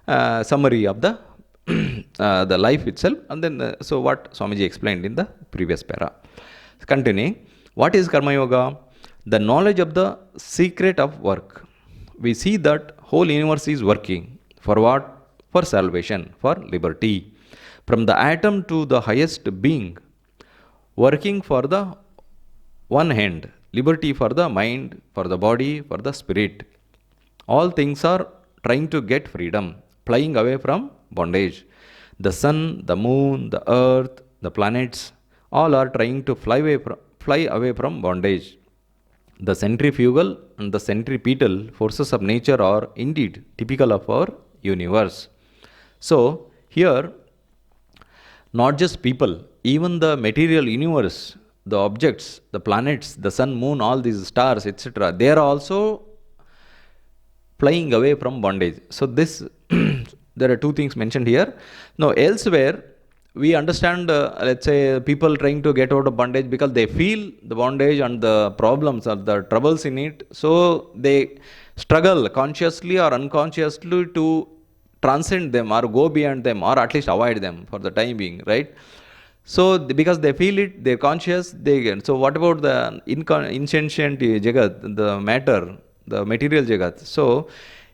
a summary of the the life itself, and then so what Swamiji explained in the previous para. Continuing, what is Karma Yoga? The knowledge of the secret of work. We see that whole universe is working for what? For salvation, for liberty. From the atom to the highest being, working for the one hand, liberty for the mind, for the body, for the spirit. All things are trying to get freedom, flying away from bondage. The sun, the moon, the earth, the planets, all are trying to fly away from bondage. The centrifugal and the centripetal forces of nature are indeed typical of our universe. So here, not just people, even the material universe, the objects, the planets, the sun, moon, all these stars, etc., they are also flying away from bondage. So this there are two things mentioned here. Now elsewhere we understand, let's say people trying to get out of bondage because they feel the bondage and the problems or the troubles in it, so they struggle consciously or unconsciously to transcend them or go beyond them or at least avoid them for the time being, right? So because they feel it, they're conscious, they get. So what about the insentient jagat, the matter, the material jagat? So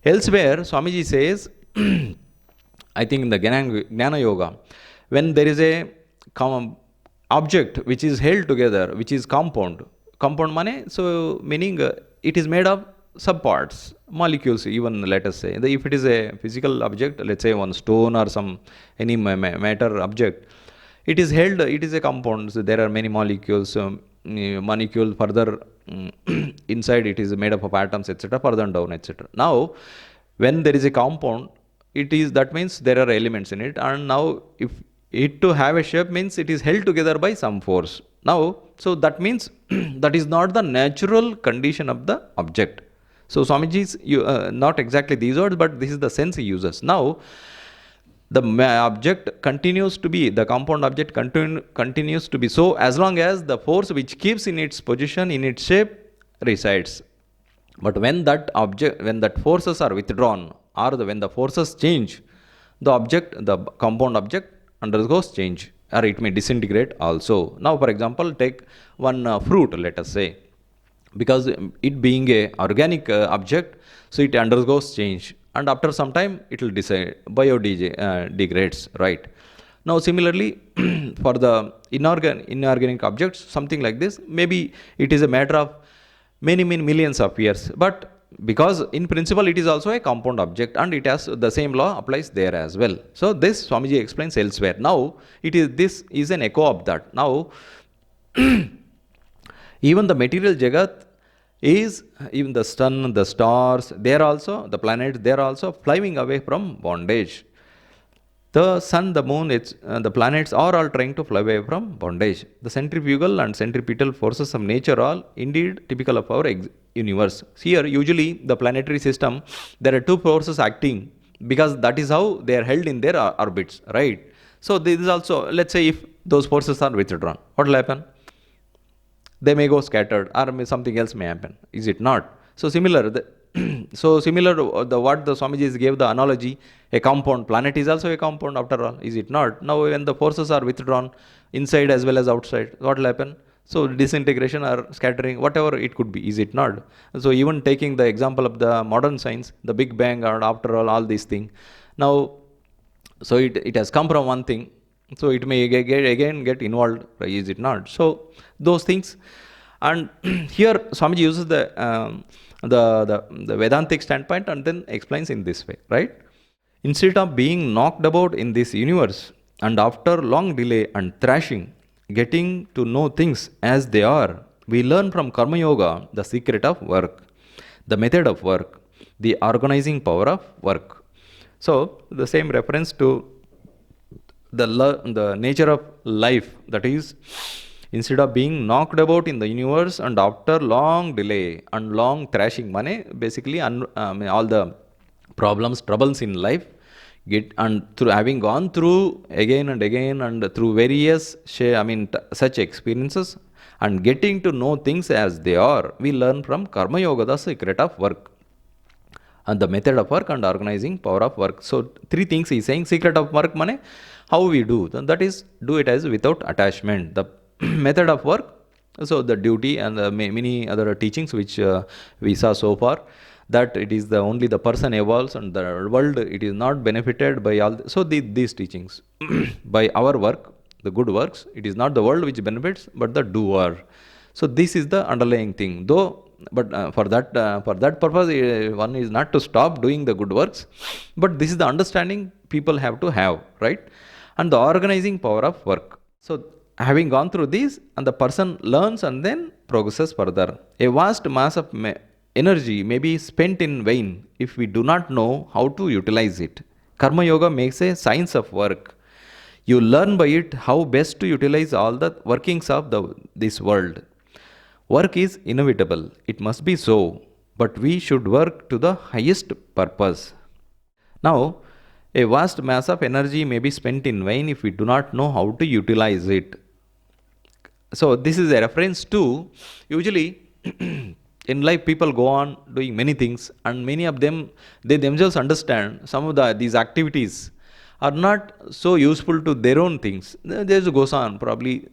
elsewhere Swamiji says, I think in the Jnana Yoga, when there is a object which is held together, which is compound mane, so meaning it is made of subparts, molecules, even let us say. If it is a physical object, let's say one stone or some any matter object, it is held, it is a compound, so there are many molecules, molecule further inside it is made up of atoms, etc., further down, etc. Now when there is a compound, it is, that means there are elements in it, and now if it to have a shape means it is held together by some force. Now so that means that is not the natural condition of the object. So Swamiji's not exactly these words, but this is the sense he uses. Now the object continues to be, the compound object continues to be so as long as the force which keeps in its position, in its shape, resides. But when that object, when that forces are withdrawn, or when the forces change, the object, the compound object undergoes change, or it may disintegrate also. Now for example, take one fruit, let us say, because it being a organic object, so it undergoes change, and after some time it will degrades, right? Now similarly for the inorganic objects, something like this, maybe it is a matter of many millions of years, but because in principle it is also a compound object, and it has the same law applies there as well. So this Swamiji explains elsewhere. Now it is, this is an echo of that. Now even the material jagat is, even the sun, the stars, they are also, the planets, they are also flying away from bondage. The sun, the moon, the planets are all trying to fly away from bondage. The centrifugal and centripetal forces of nature are indeed typical of our universe. Here, usually the planetary system, there are two forces acting, because that is how they are held in their orbits, right? So this is also, let's say if those forces are withdrawn, what will happen? They may go scattered, or something else may happen, is it not? So similar, what the Swamiji gave the analogy, a compound planet is also a compound after all, is it not? Now when the forces are withdrawn inside as well as outside, what will happen? So disintegration or scattering, whatever it could be, is it not? So even taking the example of the modern science, the Big Bang, or after all these things, now so it has come from one thing, so it may again get involved, is it not? So those things. And here Swamiji uses the Vedantic standpoint and then explains in this way, right? Instead of being knocked about in this universe, and after long delay and thrashing, getting to know things as they are, we learn from Karma Yoga the secret of work, the method of work, the organizing power of work. So the same reference to the nature of life, that is, instead of being knocked about in the universe, and after long delay and long thrashing, money basically all the problems, troubles in life, and through having gone through again and again and through various such experiences, and getting to know things as they are, we learn from Karma Yoga the secret of work, and the method of work, and organizing power of work. So three things he is saying. Secret of work money, how we do, that is, do it as without attachment. The method of work, so the duty and the many other teachings which we saw so far, that it is the only the person evolves, and the world, it is not benefited by all so these teachings. By our work, the good works, it is not the world which benefits, but the doer. So this is the underlying thing, though. But for that purpose, one is not to stop doing the good works, but this is the understanding people have to have, right? And the organizing power of work. So having gone through these, and the person learns, and then progresses further. A vast mass of energy may be spent in vain if we do not know how to utilize it. Karma Yoga makes a science of work. You learn by it how best to utilize all the workings of this world. Work is inevitable, it must be so, but we should work to the highest purpose. Now, a vast mass of energy may be spent in vain if we do not know how to utilize it. So, this is a reference to usually in life people go on doing many things, and many of them they themselves understand some of these activities are not so useful to their own things. They just goes on probably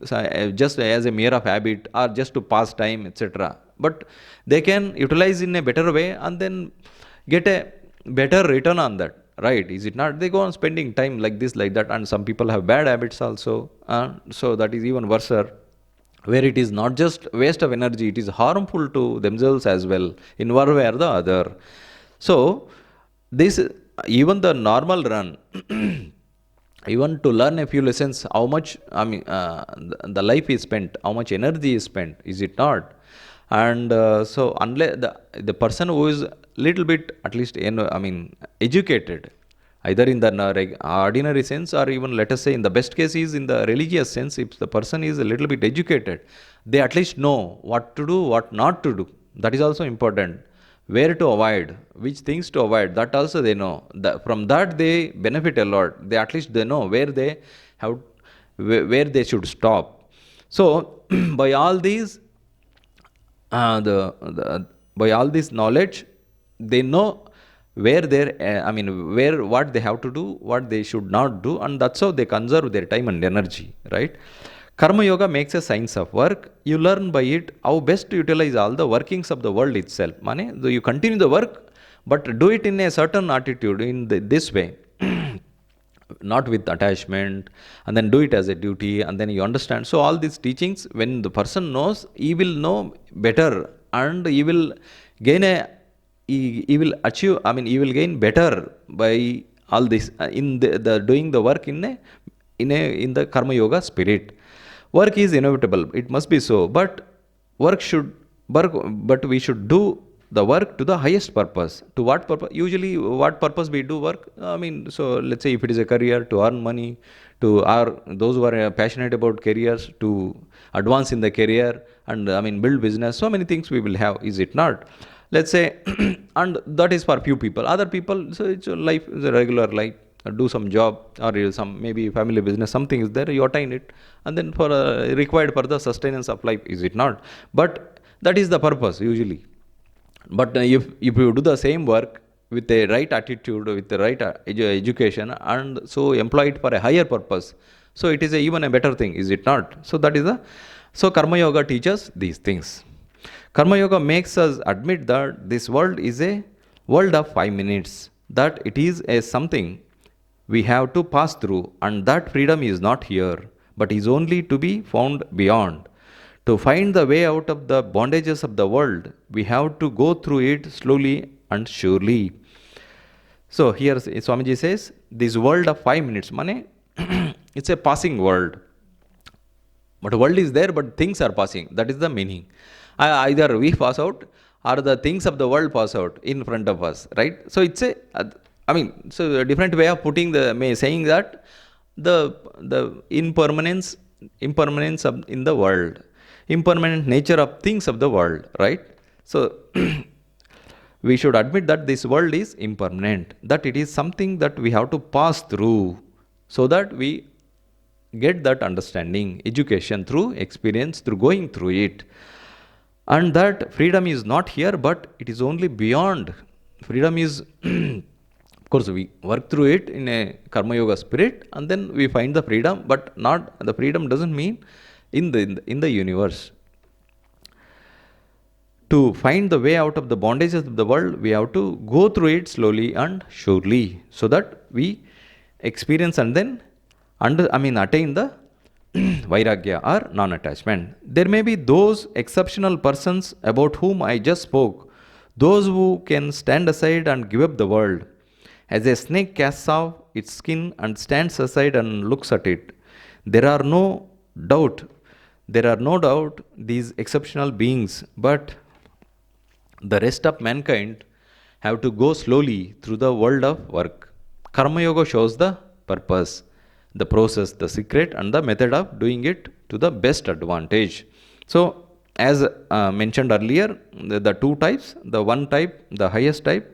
just as a mere of habit or just to pass time, etc. But they can utilize in a better way and then get a better return on that. Right? Is it not? They go on spending time like this, like that, and some people have bad habits also. So that is even worse, where it is not just waste of energy, it is harmful to themselves as well in one way or the other. So this, even the normal run, even to learn a few lessons, how much, the life is spent, how much energy is spent, is it not? And so unless the person who is little bit at least educated, either in the ordinary sense or even let us say in the best case is in the religious sense, if the person is a little bit educated, they at least know what to do, what not to do. That is also important. Where to avoid, which things to avoid, that also they know. From that they benefit a lot. They at least they know where they have, where they should stop. So by all these, by all this knowledge, they know where where what they have to do, what they should not do, and that's how they conserve their time and energy, right? Karma Yoga makes a science of work. You learn by it how best to utilize all the workings of the world itself. You continue the work, but do it in a certain attitude, in this way, not with attachment, and then do it as a duty, and then you understand. So all these teachings, when the person knows, he will know better, and he will gain he will achieve, he will gain better by all this in the doing the work in the Karma Yoga spirit. Work is inevitable, it must be so, but but we should do the work to the highest purpose. To what purpose? Usually, what purpose we do work? So let's say if it is a career, to earn money, to those who are passionate about careers, to advance in the career, and build business. So many things we will have, is it not? Let's say, and that is for few people. Other people, so it's a life, is a regular life. Do some job or some maybe family business, something is there, you attain it, and then for required for the sustenance of life, is it not? But that is the purpose usually. But if you do the same work with the right attitude, with the right education, and so employ it for a higher purpose, so it is even a better thing, is it not? So that is so Karma Yoga teaches these things. Karma Yoga makes us admit that this world is a world of 5 minutes, that it is a something we have to pass through, and that freedom is not here, but is only to be found beyond. To find the way out of the bondages of the world, we have to go through it slowly and surely. So here Swamiji says, this world of 5 minutes, it's a passing world. But world is there, but things are passing. That is the meaning. Either we pass out, or the things of the world pass out in front of us, right? So it's so a different way of putting saying that the impermanence in the world, impermanent nature of things of the world, right? So we should admit that this world is impermanent, that it is something that we have to pass through, so that we get that understanding, education through experience, through going through it. And that freedom is not here, but it is only beyond. Freedom is of course we work through it in a Karma Yoga spirit, and then we find the freedom, but not the freedom doesn't mean in the universe. To find the way out of the bondages of the world, we have to go through it slowly and surely, so that we experience and then attain the Vairagya or non-attachment. There may be those exceptional persons about whom I just spoke, those who can stand aside and give up the world. As a snake casts off its skin and stands aside and looks at it, there are no doubt there are no doubt these exceptional beings, but the rest of mankind have to go slowly through the world of work. Karma Yoga shows the purpose, the process, the secret, and the method of doing it to the best advantage. So, as mentioned earlier, the two types, the one type, the highest type,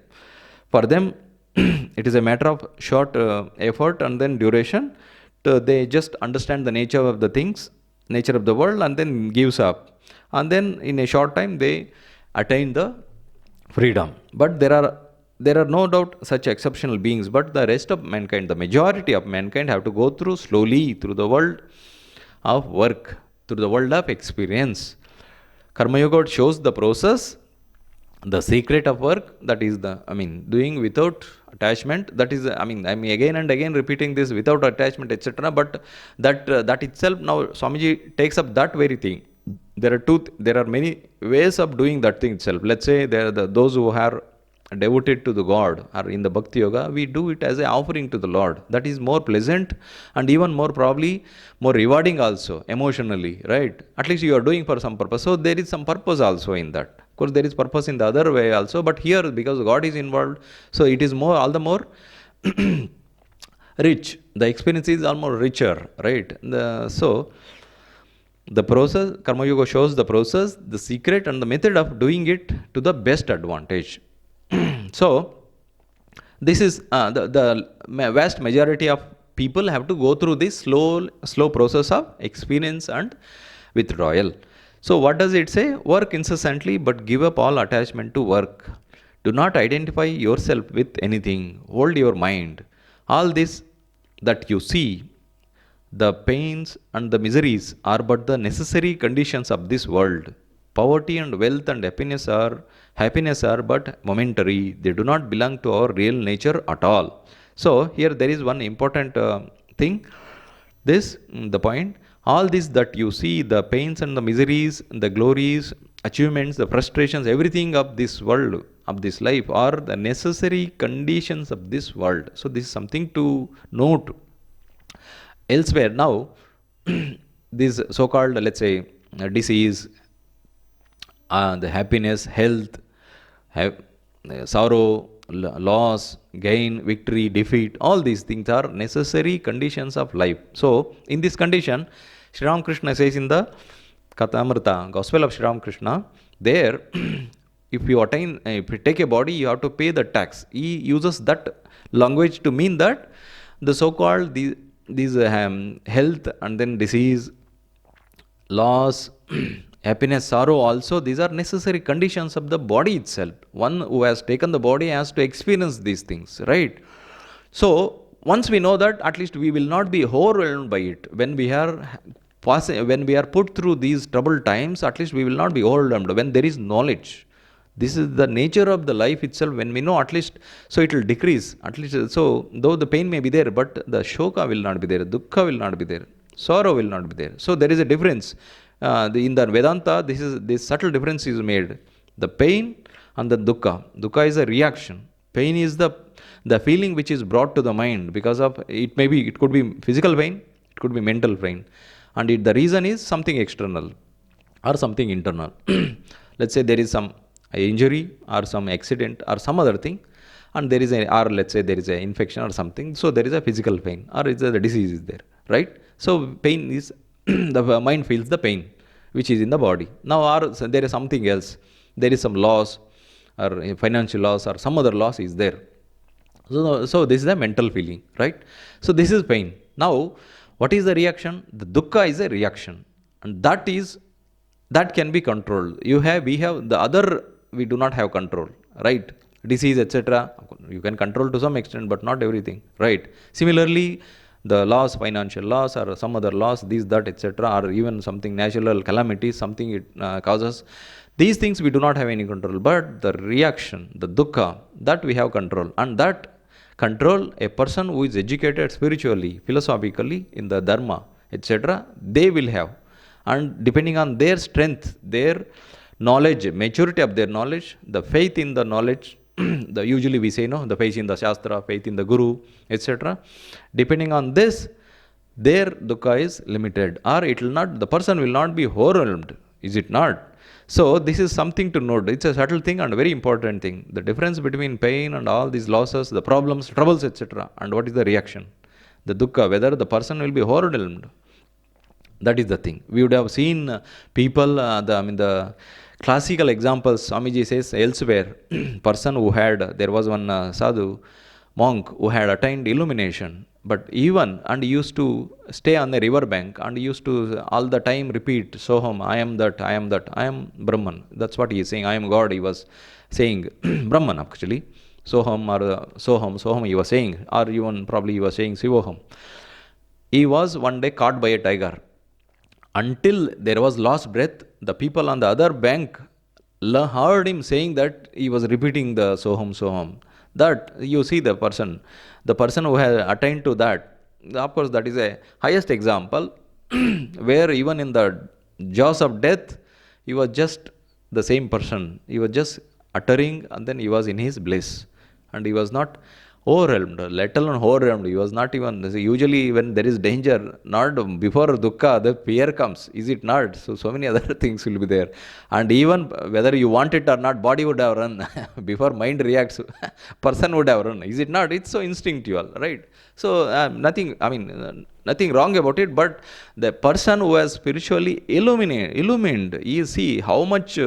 for them it is a matter of short effort and then duration. They just understand the nature of the things, nature of the world, and then gives up. And then in a short time they attain the freedom. But there are no doubt such exceptional beings, but the rest of mankind, the majority of mankind, have to go through slowly through the world of work, through the world of experience. Karma Yoga shows the process, the secret of work, that is doing without attachment. That is, I'm again and again repeating this, without attachment, etc. But that itself, now Swamiji takes up that very thing. There are many ways of doing that thing itself. Let's say there are those who are devoted to the God or in the Bhakti Yoga, we do it as an offering to the Lord. That is more pleasant and even more probably more rewarding also emotionally, right? At least you are doing for some purpose. So there is some purpose also in that. Of course, there is purpose in the other way also, but here because God is involved, so it is more, all the more rich. The experience is all more richer, right? The process, Karma Yoga shows the process, the secret, and the method of doing it to the best advantage. So, this is the vast majority of people have to go through this slow process of experience and withdrawal. So, what does it say? Work incessantly, but give up all attachment to work. Do not identify yourself with anything. Hold your mind. All this that you see, the pains and the miseries, are but the necessary conditions of this world. Poverty and wealth and happiness are but momentary. They do not belong to our real nature at all. So here there is one important thing. The point. All this that you see, the pains and the miseries, the glories, achievements, the frustrations, everything of this world, of this life, are the necessary conditions of this world. So this is something to note. Elsewhere now, this so-called, let's say, disease, the happiness, health, sorrow, loss, gain, victory, defeat, all these things are necessary conditions of life. So, in this condition, Sri Ramakrishna says in the Kathamrita, Gospel of Sri Ramakrishna, there, if you take a body, you have to pay the tax. He uses that language to mean that the so-called these health and then disease, loss, happiness, sorrow also, these are necessary conditions of the body itself. One who has taken the body has to experience these things, right? So, once we know that, at least we will not be overwhelmed by it. When we are put through these troubled times, at least we will not be overwhelmed when there is knowledge. This is the nature of the life itself. When we know, at least, so it will decrease. At least, so though the pain may be there, but the shoka will not be there, dukkha will not be there, sorrow will not be there. So there is a difference. In the Vedanta, this subtle difference is made. The pain and the dukkha. Dukkha is a reaction. Pain is the feeling which is brought to the mind because of it could be physical pain, it could be mental pain, and the reason is something external or something internal. Let's say there is some injury or some accident or some other thing, and let's say there is an infection or something, so there is a physical pain or the disease is there, right? So pain is the mind feels the pain which is in the body. Now so there is something else, there is some loss or financial loss or some other loss is there. So this is a mental feeling, right? So this is pain. Now what is the reaction? The dukkha is a reaction, and that can be controlled. We have the other, we do not have control, right? Disease, etc. You can control to some extent, but not everything, right? Similarly, the loss, financial loss or some other loss, that, etc., or even something natural calamity, something it causes. These things we do not have any control, but the reaction, the dukkha, that we have control, and that control a person who is educated spiritually, philosophically, in the dharma, etc., they will have. And depending on their strength, their knowledge, maturity of their knowledge, the faith in the knowledge, usually we say, the faith in the Shastra, faith in the Guru, etc. Depending on this, their dukkha is limited, or it will not, the person will not be overwhelmed, is it not? So this is something to note. It's a subtle thing and a very important thing. The difference between pain and all these losses, the problems, troubles, etc., and what is the reaction? The dukkha, whether the person will be overwhelmed. That is the thing. We would have seen people, the classical examples, Swamiji says elsewhere, person who had, there was one sadhu, monk who had attained illumination, but even, and used to stay on the river bank and used to all the time repeat, Soham, I am that, I am that, I am Brahman. That's what he is saying, I am God, he was saying, Brahman actually. Soham or Soham he was saying, or even probably he was saying Sivoham. He was one day caught by a tiger. Until there was lost breath, the people on the other bank heard him saying that he was repeating the Soham Soham. That you see the person who has attained to that, of course, that is a highest example where even in the jaws of death, he was just the same person. He was just uttering and then he was in his bliss. And he was not overwhelmed, let alone overwhelmed. He was not even, usually when there is danger, not before dukkha, the fear comes, is it not? So many other things will be there. And even whether you want it or not, body would have run. Before mind reacts, person would have run, is it not? It's so instinctual, right? So nothing wrong about it, but the person who has spiritually illumined, you see how much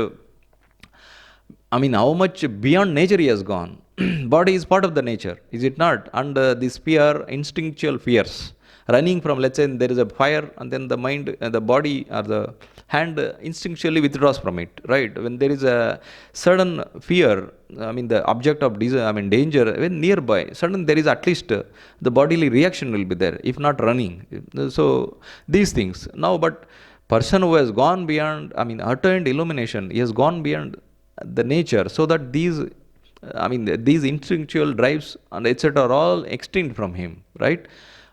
how much beyond nature he has gone. Body is part of the nature, is it not? And this fear, instinctual fears, running from, let's say, there is a fire, and then the mind, the body or the hand instinctually withdraws from it, right? When there is a sudden fear, the object of danger, when nearby, sudden there is at least the bodily reaction will be there, if not running. So these things. Now, but person who has gone beyond, attained illumination, he has gone beyond the nature, so that these instinctual drives and etc. are all extinct from him, right?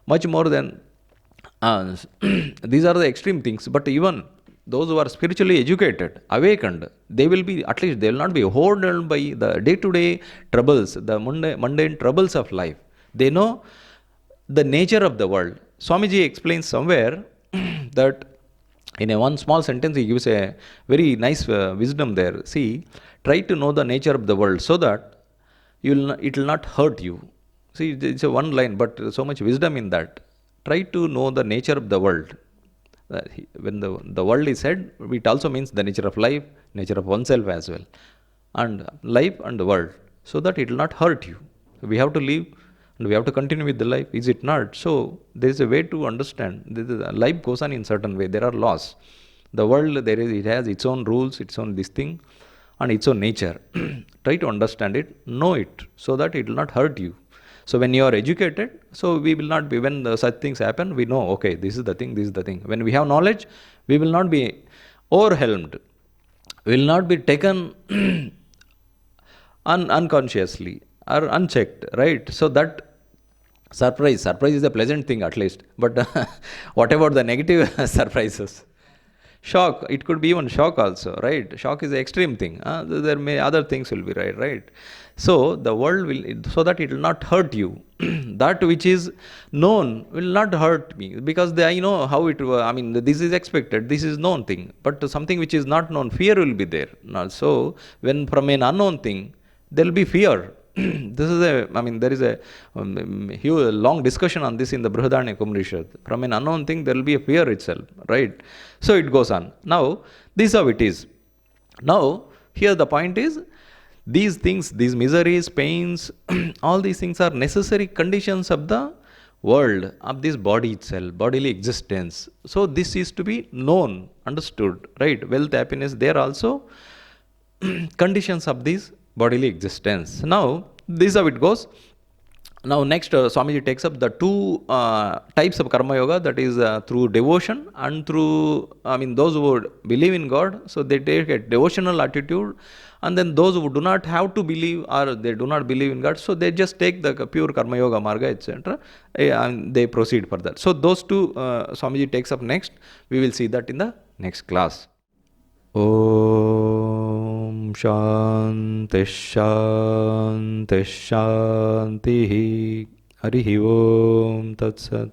Much more than these are the extreme things. But even those who are spiritually educated, awakened, they will be, at least they will not be overwhelmed by the day-to-day troubles, the mundane troubles of life. They know the nature of the world. Swamiji explains somewhere that in a one small sentence he gives a very nice wisdom there. See, try to know the nature of the world so that it will not hurt you. See, it's a one line, but so much wisdom in that. Try to know the nature of the world. When the world is said, it also means the nature of life, nature of oneself as well, and life and the world, so that it will not hurt you. We have to live and we have to continue with the life, is it not? So there is a way to understand. Life goes on in certain way. There are laws. The world, it has its own rules, its own this thing, and its own nature. Try to understand it, know it, so that it will not hurt you. So when you are educated, so we will not be, when such things happen, we know, okay, this is the thing, this is the thing. When we have knowledge, we will not be overwhelmed, we will not be taken unconsciously or unchecked, right? So that surprise is a pleasant thing at least. But what about the negative surprises? Shock, it could be even shock also, right? Shock is an extreme thing. There may other things will be right. So the world will, so that it will not hurt you. That which is known will not hurt me, because I know how it. This is expected. This is known thing. But something which is not known, fear will be there. So when from an unknown thing, there will be fear. This is there is a huge, long discussion on this in the Brihadaranyaka. From an unknown thing, there will be a fear itself, right? So it goes on. Now, this is how it is. Now, here the point is, these things, these miseries, pains, all these things are necessary conditions of the world, of this body itself, bodily existence. So this is to be known, understood, right? Wealth, happiness, they are also conditions of this bodily existence. Now, this is how it goes. Now, next, Swamiji takes up the two types of karma yoga, that is through devotion and through, those who would believe in God, so they take a devotional attitude, and then those who do not have to believe or they do not believe in God, so they just take the pure karma yoga marga, etc., and they proceed further. So, those two Swamiji takes up next. We will see that in the next class. Om Shanti Shanti Shanti Harihi Om Tat Sat.